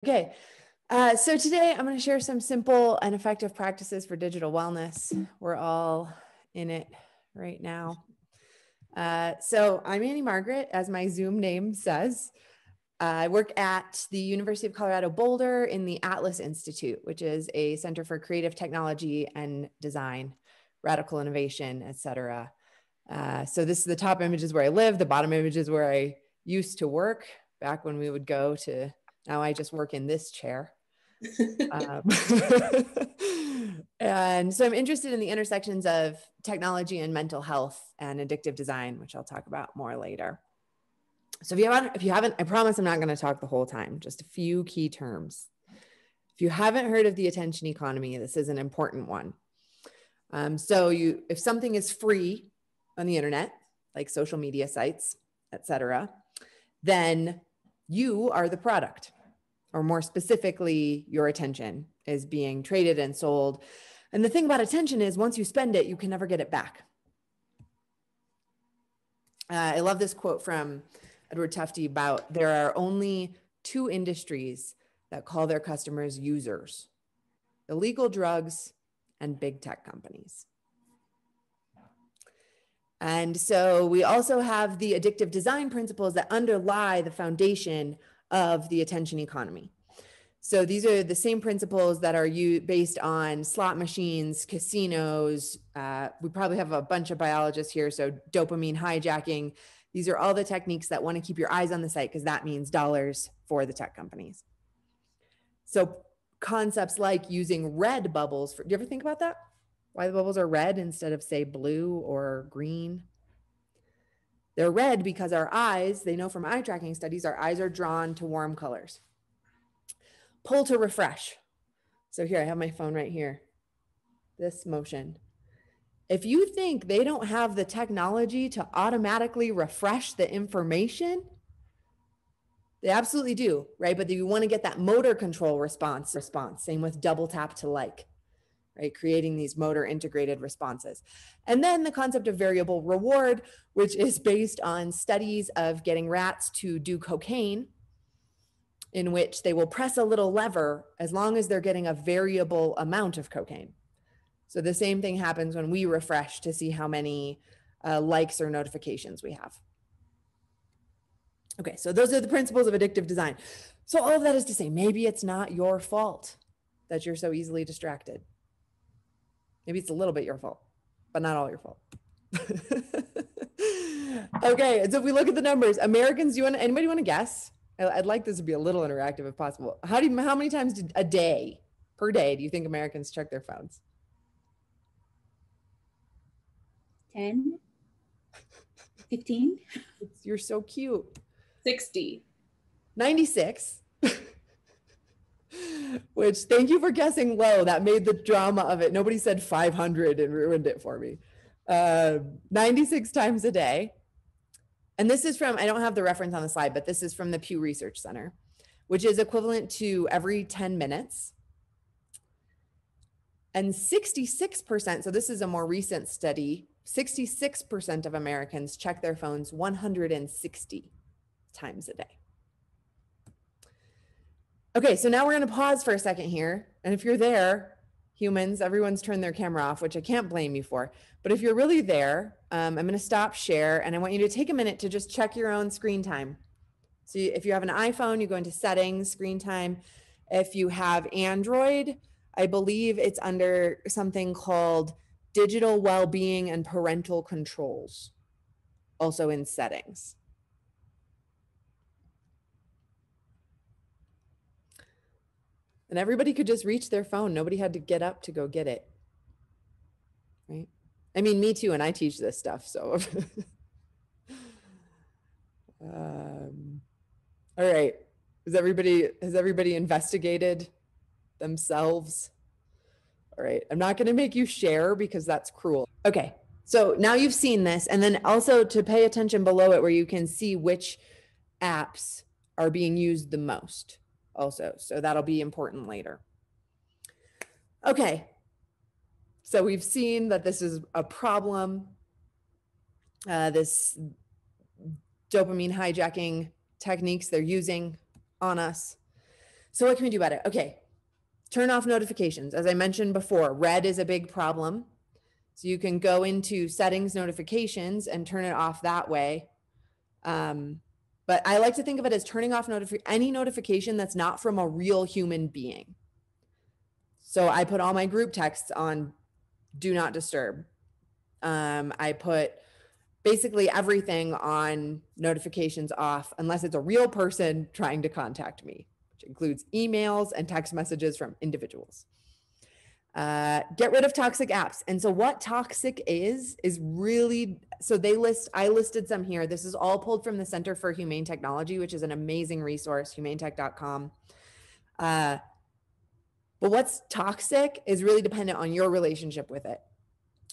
Okay, so today I'm going to share some simple and effective practices for digital wellness. We're all in it right now. So I'm Annie Margaret, as my Zoom name says. I work at the University of Colorado Boulder in the Atlas Institute, which is a center for creative technology and design, radical innovation, etc. So this is the top image is where I live. The bottom image is where I used to work back when we would go to. Now I just work in this chair. And so I'm interested in the intersections of technology and mental health and addictive design, which I'll talk about more later. So if you haven't, I promise I'm not going to talk the whole time, just a few key terms. If you haven't heard of the attention economy, this is an important one. If something is free on the internet, like social media sites, etc., then you are the product, or more specifically, your attention is being traded and sold. And the thing about attention is once you spend it, you can never get it back. I love this quote from Edward Tufte about there are only two industries that call their customers users: illegal drugs and big tech companies. And so we also have the addictive design principles that underlie the foundation of the attention economy. So these are the same principles that are based on slot machines, casinos. We probably have a bunch of biologists here. So dopamine hijacking. These are all the techniques that want to keep your eyes on the site because that means dollars for the tech companies. So concepts like using red bubbles. Do you ever think about that? Why the bubbles are red instead of, say, blue or green? They're red because our eyes, they know from eye tracking studies, our eyes are drawn to warm colors. Pull to refresh. So here, I have my phone right here. This motion. If you think they don't have the technology to automatically refresh the information, they absolutely do, right? But you want to get that motor control response. Same with double tap to like. Right? Creating these motor integrated responses. And then the concept of variable reward, which is based on studies of getting rats to do cocaine, in which they will press a little lever as long as they're getting a variable amount of cocaine. So the same thing happens when we refresh to see how many likes or notifications we have. Okay, so those are the principles of addictive design. So all of that is to say, maybe it's not your fault that you're so easily distracted. Maybe it's a little bit your fault, but not all your fault. Okay, so if we look at the numbers, Americans, anybody want to guess? I'd like this to be a little interactive if possible. How many times per day do you think Americans check their phones? 10, 15. You're so cute. 60. 96. Which, thank you for guessing low. That made the drama of it. Nobody said 500 and ruined it for me. 96 times a day. And this is from, I don't have the reference on the slide, but this is from the Pew Research Center, which is equivalent to every 10 minutes. And 66%, so this is a more recent study, 66% of Americans check their phones 160 times a day. Okay, so now we're going to pause for a second here. And if you're there, humans, everyone's turned their camera off, which I can't blame you for. But if you're really there, I'm going to stop share. And I want you to take a minute to just check your own screen time. So if you have an iPhone, you go into settings, screen time. If you have Android, I believe it's under something called digital well-being and parental controls, also in settings. And everybody could just reach their phone. Nobody had to get up to go get it, right? I mean, me too, and I teach this stuff, so. All right, has everybody investigated themselves? All right, I'm not gonna make you share because that's cruel. Okay, so now you've seen this, and then also to pay attention below it where you can see which apps are being used the most also. So that'll be important later. Okay, so we've seen that this is a problem, this dopamine hijacking techniques they're using on us. So what can we do about it? Okay, turn off notifications. As I mentioned before, red is a big problem. So you can go into settings notifications and turn it off that way. But I like to think of it as turning off any notification that's not from a real human being. So I put all my group texts on do not disturb. I put basically everything on notifications off unless it's a real person trying to contact me, which includes emails and text messages from individuals. Get rid of toxic apps. And so what toxic is really, so I listed some here. This is all pulled from the Center for Humane Technology, which is an amazing resource, humanetech.com. But what's toxic is really dependent on your relationship with it.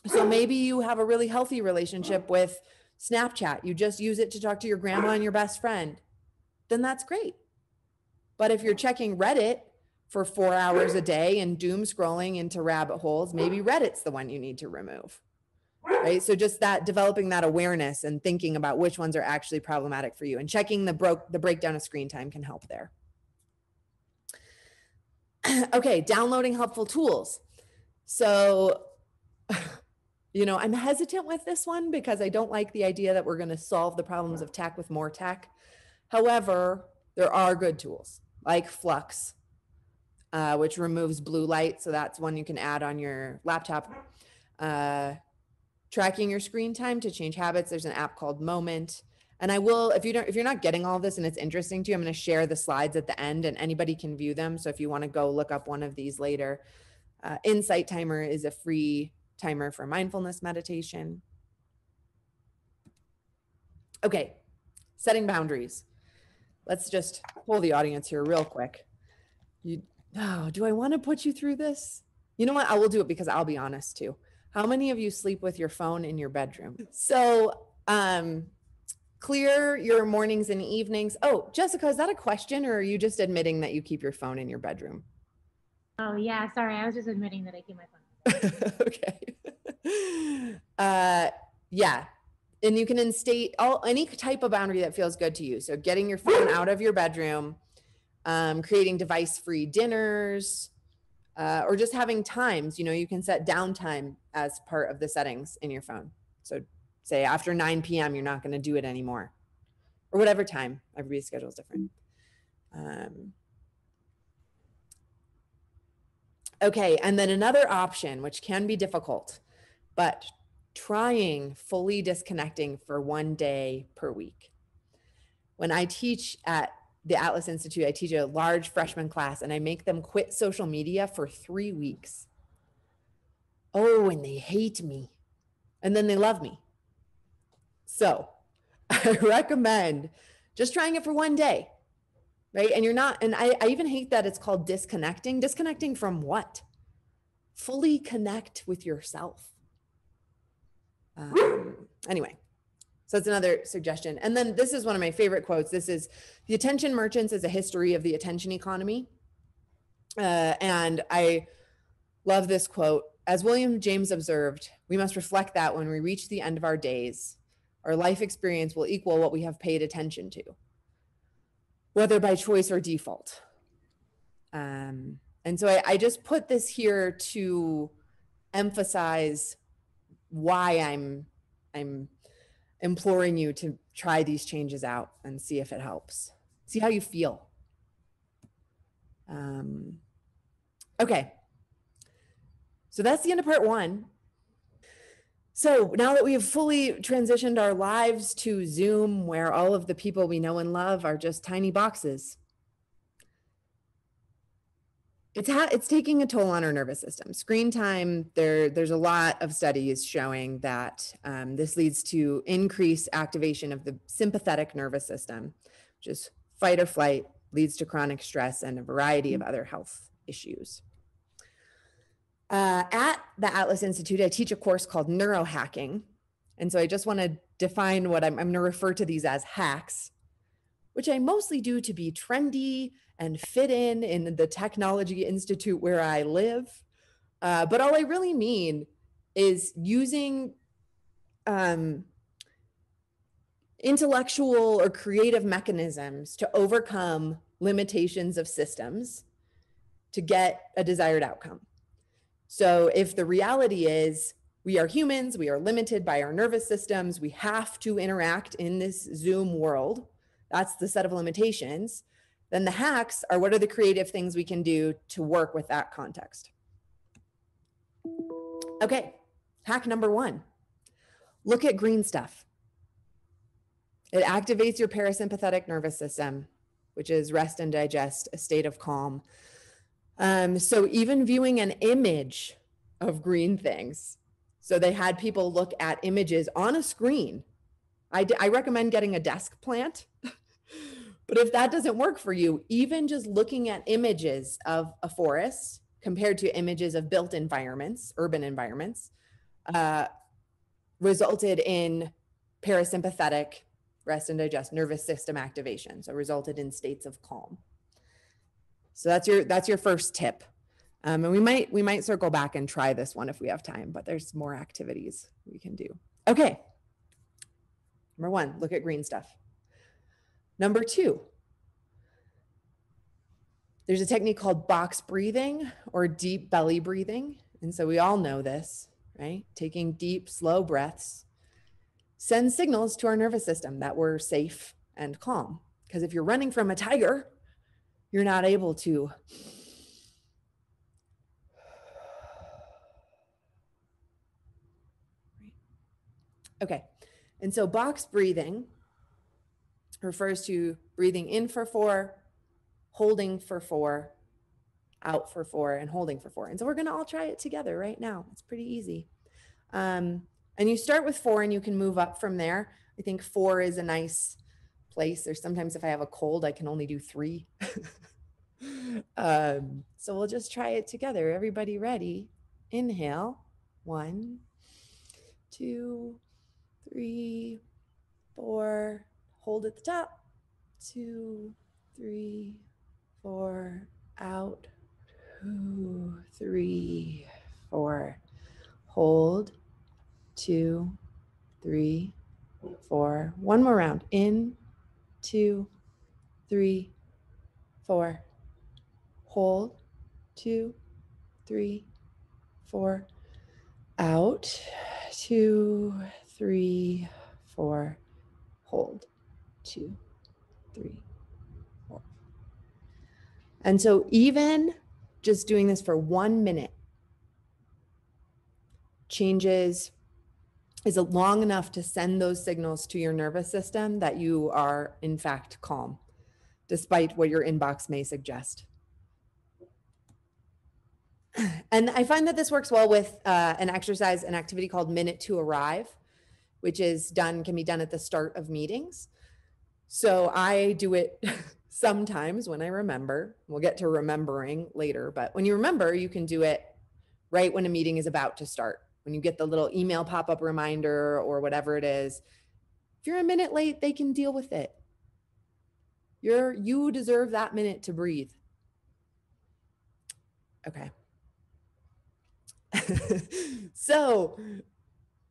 So maybe you have a really healthy relationship with Snapchat. You just use it to talk to your grandma and your best friend. Then that's great. But if you're checking Reddit for 4 hours a day and doom scrolling into rabbit holes, maybe Reddit's the one you need to remove, right? So just that, developing that awareness and thinking about which ones are actually problematic for you, and checking the breakdown of screen time can help there. Okay, downloading helpful tools. So, I'm hesitant with this one because I don't like the idea that we're going to solve the problems of tech with more tech. However, there are good tools like Flux, which removes blue light. So that's one you can add on your laptop. Tracking your screen time to change habits. There's an app called Moment. And I will, if you're not getting all of this and it's interesting to you, I'm going to share the slides at the end and anybody can view them. So if you want to go look up one of these later, Insight Timer is a free timer for mindfulness meditation. Okay, setting boundaries. Let's just pull the audience here real quick. Do I want to put you through this? You know what? I will do it because I'll be honest too. How many of you sleep with your phone in your bedroom? So clear your mornings and evenings. Oh, Jessica, is that a question or are you just admitting that you keep your phone in your bedroom? Oh yeah, sorry. I was just admitting that I keep my phone. Okay. Yeah. And you can instate any type of boundary that feels good to you. So getting your phone out of your bedroom, creating device-free dinners, or just having times, you can set downtime as part of the settings in your phone. So say after 9 p.m., you're not going to do it anymore, or whatever time. Everybody's schedule is different. Okay, and then another option, which can be difficult, but trying fully disconnecting for 1 day per week. When I teach at the Atlas Institute, I teach a large freshman class and I make them quit social media for 3 weeks. Oh, and they hate me. And then they love me. So I recommend just trying it for 1 day, right? And you're not, and I even hate that it's called disconnecting. Disconnecting from what? Fully connect with yourself. Anyway, so that's another suggestion. And then this is one of my favorite quotes. This is, "The Attention Merchants is a history of the attention economy." And I love this quote. "As William James observed, we must reflect that when we reach the end of our days, our life experience will equal what we have paid attention to, whether by choice or default." And so I just put this here to emphasize why I'm imploring you to try these changes out and see if it helps. See how you feel. Okay. So that's the end of part 1. So now that we have fully transitioned our lives to Zoom, where all of the people we know and love are just tiny boxes, it's taking a toll on our nervous system. Screen time, there's a lot of studies showing that this leads to increased activation of the sympathetic nervous system, which is fight or flight, leads to chronic stress and a variety of other health issues. At the Atlas Institute, I teach a course called Neurohacking. And so I just want to define what I'm going to refer to these as hacks, which I mostly do to be trendy and fit in the technology institute where I live. But all I really mean is using intellectual or creative mechanisms to overcome limitations of systems to get a desired outcome. So if the reality is we are humans, we are limited by our nervous systems, we have to interact in this Zoom world, that's the set of limitations, then the hacks are what are the creative things we can do to work with that context. Okay, hack number 1, look at green stuff. It activates your parasympathetic nervous system, which is rest and digest, a state of calm. So even viewing an image of green things. So they had people look at images on a screen. I recommend getting a desk plant. But if that doesn't work for you, even just looking at images of a forest compared to images of built environments, urban environments, resulted in parasympathetic rest and digest nervous system activation. So resulted in states of calm. So that's your first tip. And we might circle back and try this one if we have time, but there's more activities we can do. Okay. Number 1, look at green stuff. Number 2, there's a technique called box breathing or deep belly breathing. And so we all know this, right? Taking deep, slow breaths sends signals to our nervous system that we're safe and calm. Because if you're running from a tiger, you're not able to okay. And so box breathing refers to breathing in for 4, holding for 4, out for 4, and holding for 4. And so we're going to all try it together right now. It's pretty easy. And you start with 4 and you can move up from there. I think 4 is a nice place. There's sometimes if I have a cold, I can only do 3. So we'll just try it together. Everybody ready? Inhale. 1, 2, 3, 4. Hold at the top. 2, 3, 4. Out. 2, 3, 4. Hold. 2, 3, 4. One more round. In. 2, 3, 4. Hold. 2, 3, 4. Out. 2, 3, 4. Hold. 2, 3, 4. And so even just doing this for 1 minute is long enough to send those signals to your nervous system that you are in fact calm, despite what your inbox may suggest. And I find that this works well with an activity called Minute to Arrive, which can be done at the start of meetings. So I do it sometimes when I remember. We'll get to remembering later, but when you remember, you can do it right when a meeting is about to start. When you get the little email pop-up reminder or whatever it is, if you're a minute late, they can deal with it. You deserve that minute to breathe. Okay. So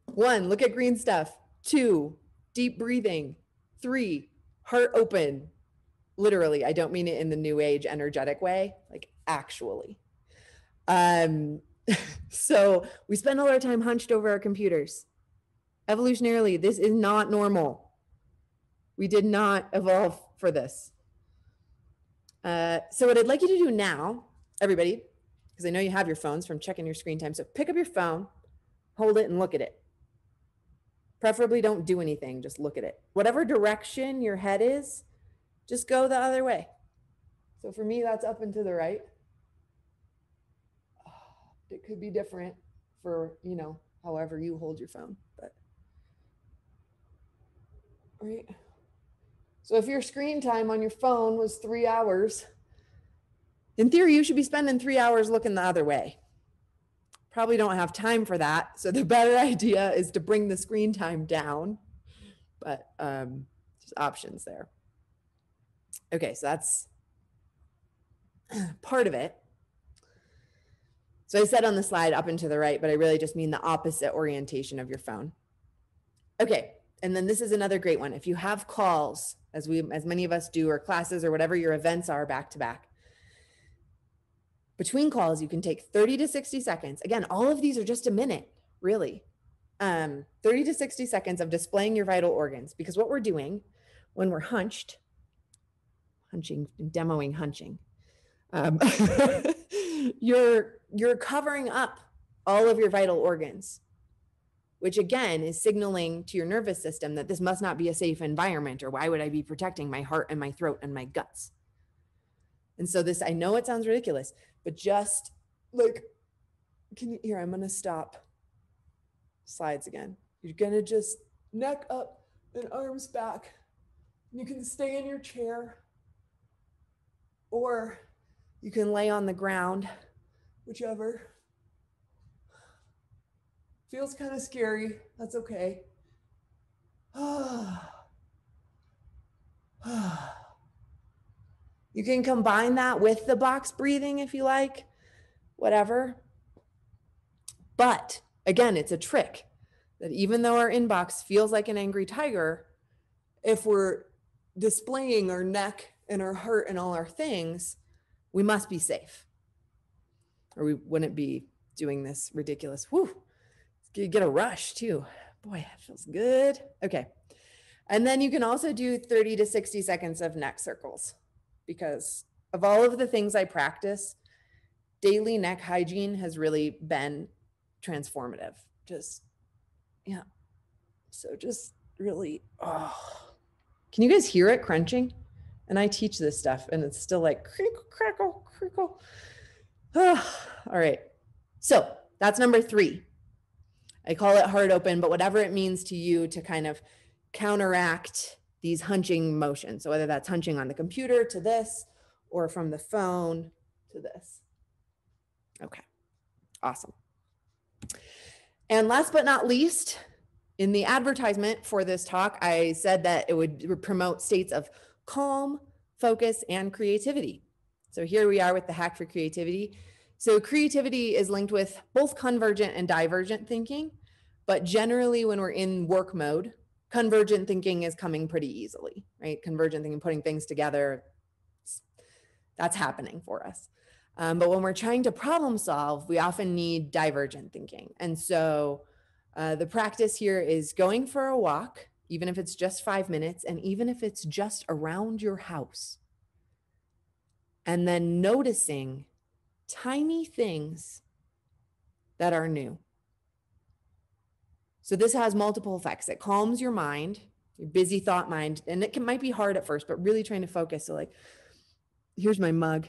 1, look at green stuff. 2, deep breathing. 3, heart open. Literally, I don't mean it in the new age energetic way, like actually. So we spend all our time hunched over our computers. Evolutionarily, this is not normal. We did not evolve for this. So what I'd like you to do now, everybody, because I know you have your phones from checking your screen time. So pick up your phone, hold it and look at it. Preferably don't do anything, just look at it. Whatever direction your head is, just go the other way. So for me, that's up and to the right. It could be different for, however you hold your phone, but right. So if your screen time on your phone was 3 hours, in theory, you should be spending 3 hours looking the other way. Probably don't have time for that. So the better idea is to bring the screen time down, but there's options there. Okay, so that's part of it. So I said on the slide up and to the right, but I really just mean the opposite orientation of your phone. Okay, And then this is another great one. If you have calls, as many of us do, or classes or whatever your events are back to back, between calls, you can take 30 to 60 seconds. Again, all of these are just a minute, really. 30 to 60 seconds of displaying your vital organs, because what we're doing when we're hunching, demoing hunching, you're covering up all of your vital organs, which again is signaling to your nervous system that this must not be a safe environment, or why would I be protecting my heart and my throat and my guts? And so this, I know it sounds ridiculous, but just like, here, I'm gonna stop slides again. You're gonna just neck up and arms back. You can stay in your chair, or you can lay on the ground, whichever. Feels kind of scary. That's okay. You can combine that with the box breathing if you like, whatever. But again, it's a trick that even though our inbox feels like an angry tiger, if we're displaying our neck and our heart and all our things, we must be safe, or we wouldn't be doing this ridiculous. Whew, you get a rush too. Boy, that feels good. Okay. And then you can also do 30 to 60 seconds of neck circles, because of all of the things I practice, daily neck hygiene has really been transformative. Just, yeah. So just really, can you guys hear it crunching? And I teach this stuff and it's still like crinkle, crackle, crinkle. All right. So that's number 3. I call it heart open, but whatever it means to you to kind of counteract these hunching motions. So whether that's hunching on the computer to this, or from the phone to this. Okay, awesome. And last but not least, in the advertisement for this talk, I said that it would promote states of calm, focus, and creativity. So here we are with the hack for creativity. So creativity is linked with both convergent and divergent thinking, but generally when we're in work mode, convergent thinking is coming pretty easily, right? Convergent thinking, putting things together, that's happening for us. But when we're trying to problem solve, we often need divergent thinking. And so the practice here is going for a walk, even if it's just 5 minutes, and even if it's just around your house. And then noticing tiny things that are new. So this has multiple effects. It calms your mind, your busy thought mind, and it might be hard at first, but really trying to focus. So like, here's my mug,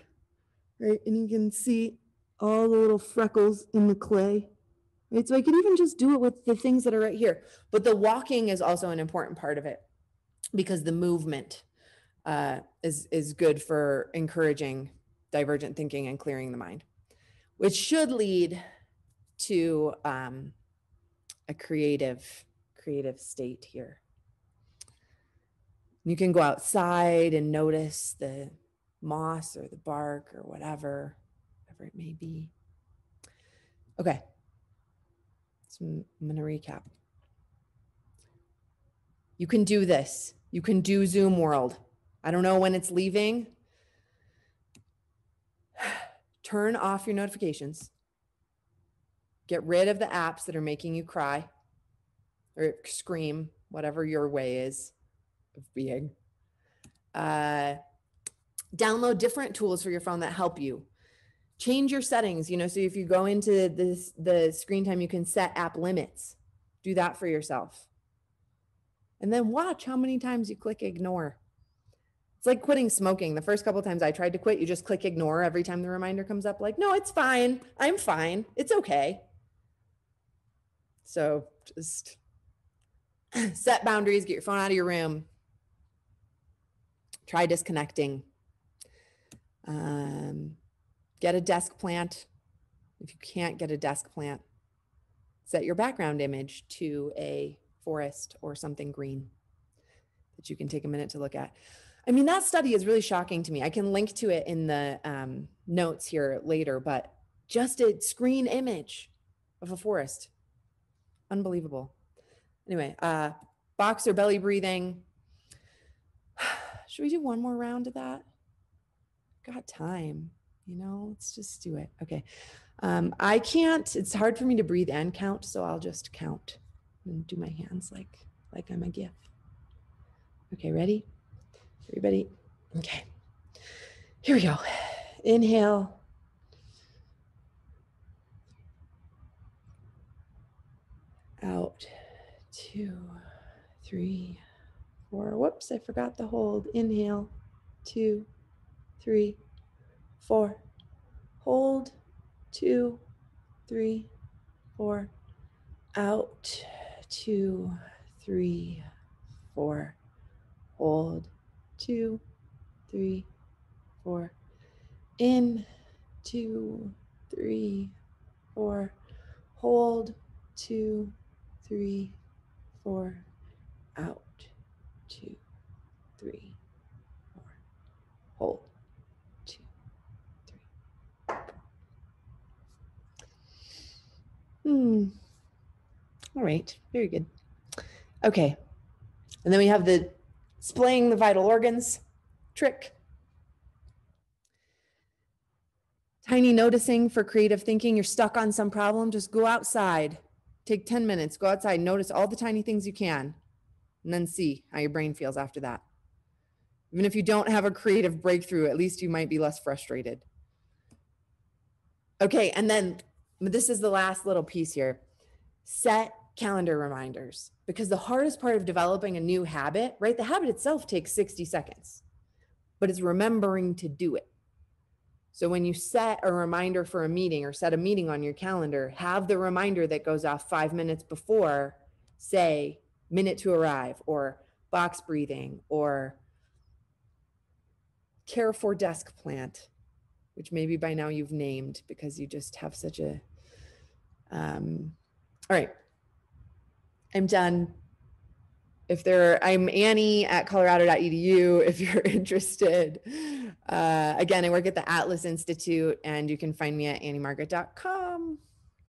right? And you can see all the little freckles in the clay, right? So I could even just do it with the things that are right here. But the walking is also an important part of it, because the movement is good for encouraging divergent thinking and clearing the mind, which should lead to a creative state here. You can go outside and notice the moss or the bark or whatever it may be. Okay, so I'm gonna recap. You can do this. You can do Zoom World. I don't know when it's leaving. Turn off your notifications. Get rid of the apps that are making you cry or scream, whatever your way is of being. Download different tools for your phone that help you. Change your settings, so if you go into the screen time, you can set app limits. Do that for yourself. And then watch how many times you click ignore. It's like quitting smoking. The first couple of times I tried to quit, you just click ignore every time the reminder comes up, like, no, it's fine. I'm fine. It's okay. So just set boundaries, get your phone out of your room. Try disconnecting. Get a desk plant. If you can't get a desk plant, set your background image to a forest or something green that you can take a minute to look at. I mean, that study is really shocking to me. I can link to it in the notes here later, but just a screen image of a forest. Unbelievable. Anyway, box or belly breathing. Should we do one more round of that? Got time, let's just do it. Okay. I can't, it's hard for me to breathe and count, so I'll just count and do my hands like I'm a GIF. Okay, ready? Everybody? Okay. Here we go. Inhale. Out. 2, 3, 4. Whoops, I forgot the hold. Inhale. 2, 3, 4. Hold. 2, 3, 4. Out. 2, 3, 4. Hold. 2, 3, 4. In. 2, 3, 4. Hold. 2, 3, 4. Out. 2, 3, 4. Hold. 2, 3, 4. All right. Very good. Okay. And then we have the displaying the vital organs trick. Tiny noticing for creative thinking. You're stuck on some problem. Just go outside. Take 10 minutes. Go outside. Notice all the tiny things you can. And then see how your brain feels after that. Even if you don't have a creative breakthrough, at least you might be less frustrated. Okay, and then this is the last little piece here. Set calendar reminders, because the hardest part of developing a new habit, right? The habit itself takes 60 seconds, but it's remembering to do it. So when you set a reminder for a meeting or set a meeting on your calendar, have the reminder that goes off 5 minutes before, say, minute to arrive, or box breathing, or care for desk plant, which maybe by now you've named because you just have such a, all right, I'm done. I'm Annie at colorado.edu if you're interested. Again, I work at the Atlas Institute, and you can find me at anniemargaret.com.